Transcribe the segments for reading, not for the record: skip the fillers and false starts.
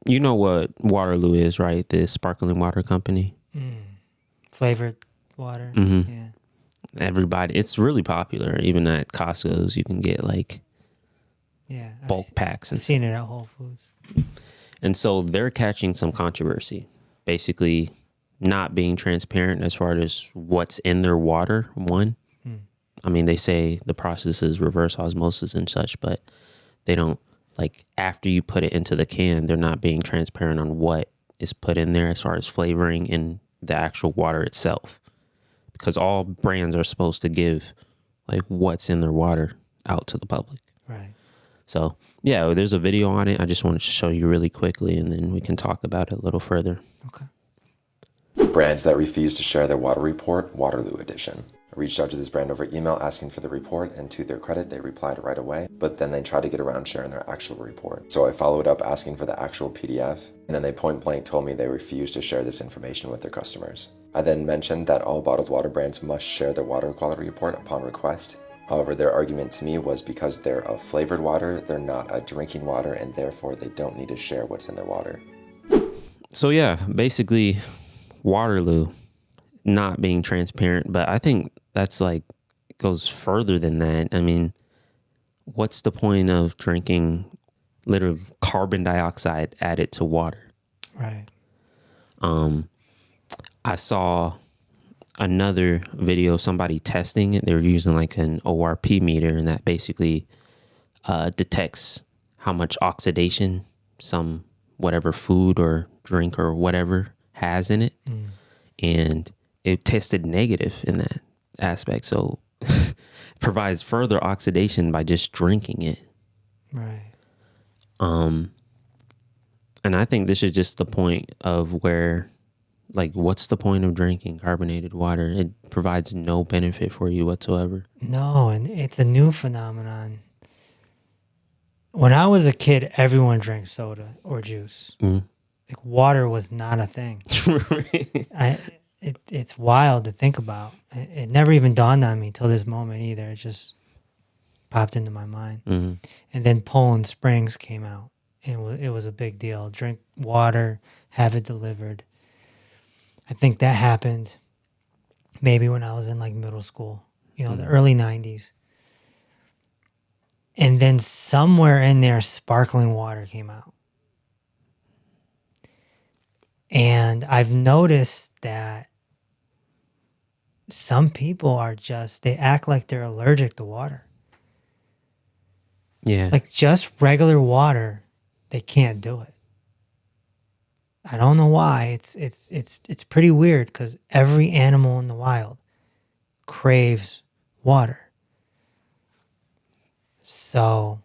You know what Waterloo is, right? The sparkling water company. Flavored water. Mm-hmm. Yeah. Everybody, it's really popular. Even at Costco's, you can get like bulk packs. I've seen it at Whole Foods. And so they're catching some controversy, basically not being transparent as far as what's in their water. One, I mean, they say the process is reverse osmosis and such, but they don't, like, after you put it into the can, they're not being transparent on what is put in there as far as flavoring in the actual water itself. Because all brands are supposed to give like what's in their water out to the public. Right. So yeah, there's a video on it. I just wanted to show you really quickly, and then we can talk about it a little further. Okay. Brands that refuse to share their water report, Waterloo edition. I reached out to this brand over email asking for the report, and to their credit, they replied right away, but then they tried to get around sharing their actual report. So I followed up asking for the actual PDF, and then they point blank told me they refused to share this information with their customers. I then mentioned that all bottled water brands must share their water quality report upon request. However, their argument to me was because they're a flavored water, they're not a drinking water, and therefore they don't need to share what's in their water. So yeah, basically Waterloo not being transparent, but I think that's like goes further than that. I mean, what's the point of drinking literally carbon dioxide added to water? Right. I saw another video, somebody testing it. They were using like an ORP meter, and that basically detects how much oxidation some whatever food or drink or whatever has in it. And it tested negative in that aspect. So it provides further oxidation by just drinking it. Right. And I think this is just the point of where, like, what's the point of drinking carbonated water? It provides no benefit for you whatsoever. No, and it's a new phenomenon. When I was a kid, everyone drank soda or juice. Like, water was not a thing. It's wild to think about. It never even dawned on me till this moment either. It just popped into my mind. And then Poland Springs came out. And it was a big deal. Drink water, have it delivered. I think that happened maybe when I was in like middle school, the early 90s. And then somewhere in there, sparkling water came out. And I've noticed that some people they act like they're allergic to water. Yeah. Like just regular water, they can't do it. I don't know why. It's pretty weird because every animal in the wild craves water. So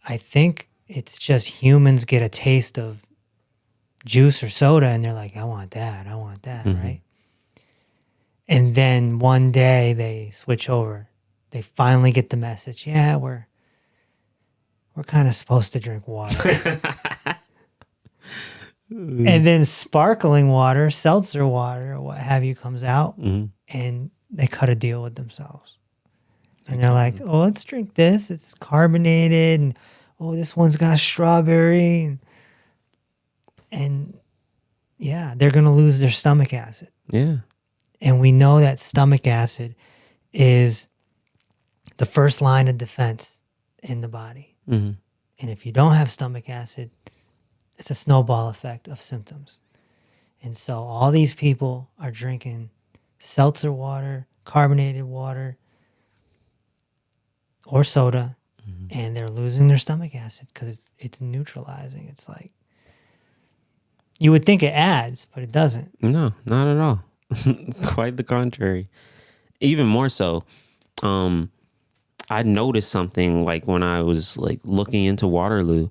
I think it's just humans get a taste of juice or soda and they're like, I want that, right? And then one day they switch over. They finally get the message. Yeah, we're kind of supposed to drink water. And then sparkling water, seltzer water, or what have you, comes out, and they cut a deal with themselves. And they're like, oh, let's drink this. It's carbonated. And, oh, this one's got strawberry. And yeah, they're going to lose their stomach acid. Yeah. And we know that stomach acid is the first line of defense in the body. And if you don't have stomach acid, it's a snowball effect of symptoms. And so all these people are drinking seltzer water, carbonated water, or soda, and they're losing their stomach acid because it's neutralizing. It's like, you would think it adds, but it doesn't. No, not at all. Quite the contrary. Even more so, I noticed something like when I was like looking into Waterloo,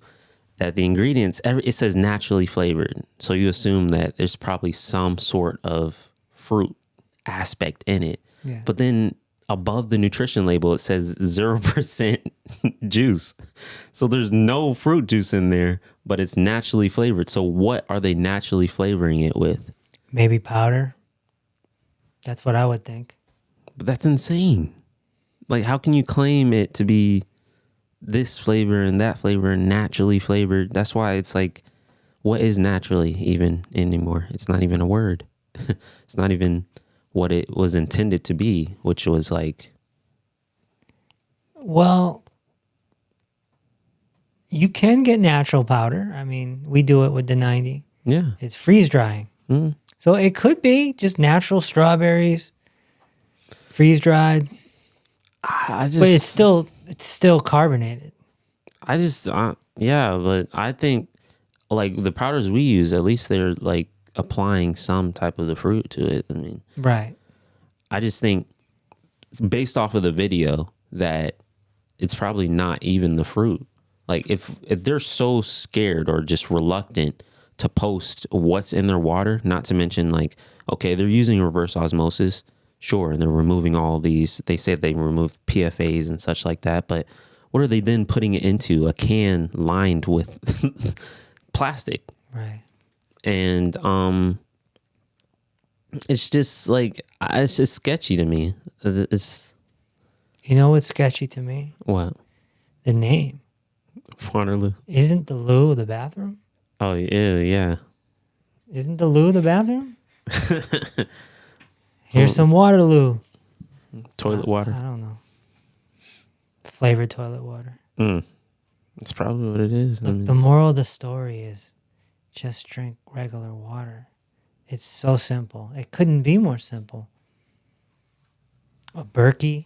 that the ingredients, it says naturally flavored. So you assume that there's probably some sort of fruit aspect in it. Yeah. But then above the nutrition label, it says 0% juice. So there's no fruit juice in there, but it's naturally flavored. So what are they naturally flavoring it with? Maybe powder. That's what I would think. But that's insane. Like, how can you claim it to be this flavor and that flavor naturally flavored? That's why it's like, what is naturally even anymore? It's not even a word. It's not even what it was intended to be, which was like... Well, you can get natural powder. I mean, we do it with the 90. Yeah. It's freeze drying. Mm. So it could be just natural strawberries, freeze dried. I just... But it's still carbonated. I just... yeah, but I think like the powders we use, at least they're like applying some type of the fruit to it. I mean... Right. I just think based off of the video that it's probably not even the fruit. Like if they're so scared or just reluctant to post what's in their water, not to mention like, okay, they're using reverse osmosis, sure, and they're removing all these, they said they removed PFAs and such like that, but what are they then putting it into? A can lined with plastic. Right. And it's just like, it's just sketchy to me. It's... You know what's sketchy to me? What? The name. Waterloo. Isn't the loo the bathroom? Oh, yeah. Isn't the loo the bathroom? Here's some Waterloo. Toilet water. I don't know. Flavored toilet water. That's probably what it is. Look, the moral of the story is just drink regular water. It's so simple. It couldn't be more simple. A Berkey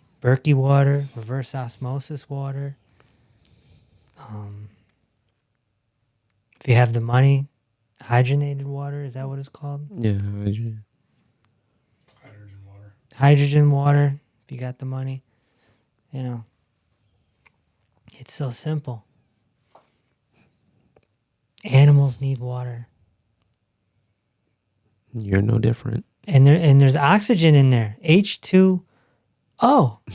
water, reverse osmosis water. If you have the money, hydrogenated water, is that what it's called? Yeah. Hydrogen water, if you got the money. You know, it's so simple. Animals need water. You're no different. And there's oxygen in there. H2O.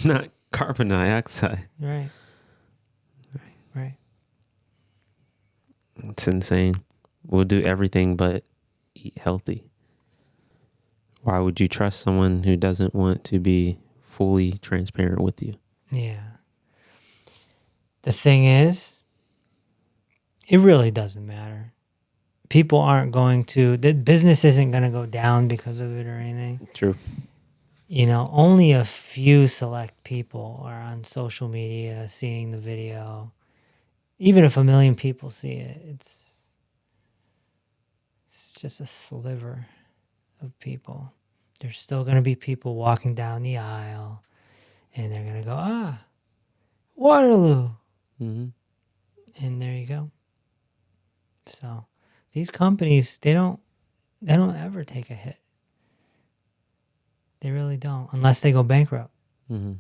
Not carbon dioxide. Right. It's insane. We'll do everything but eat healthy. Why would you trust someone who doesn't want to be fully transparent with you? Yeah. The thing is, it really doesn't matter. People aren't going to, the business isn't going to go down because of it or anything. True. You know, only a few select people are on social media seeing the video. Even if 1 million people see it, it's just a sliver of people. There's still going to be people walking down the aisle and they're going to go, Waterloo. Mm-hmm. And there you go. So these companies, they don't ever take a hit. They really don't, unless they go bankrupt. Mm-hmm.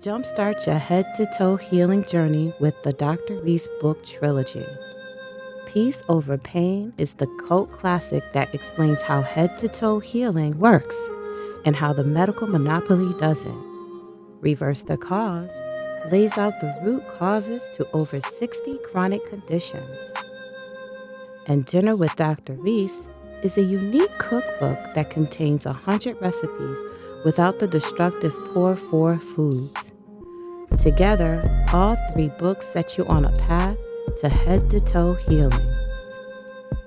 Jumpstart your head-to-toe healing journey with the Dr. Reese book trilogy. Peace Over Pain is the cult classic that explains how head-to-toe healing works and how the medical monopoly doesn't. Reverse the Cause lays out the root causes to over 60 chronic conditions. And Dinner with Dr. Reese is a unique cookbook that contains 100 recipes without the destructive pour for foods. Together, all 3 books set you on a path to head-to-toe healing.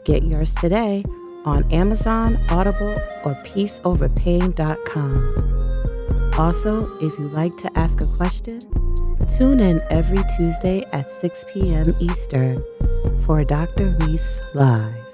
Get yours today on Amazon, Audible, or peaceoverpain.com. Also, if you'd like to ask a question, tune in every Tuesday at 6 p.m. Eastern for Dr. Reese Live.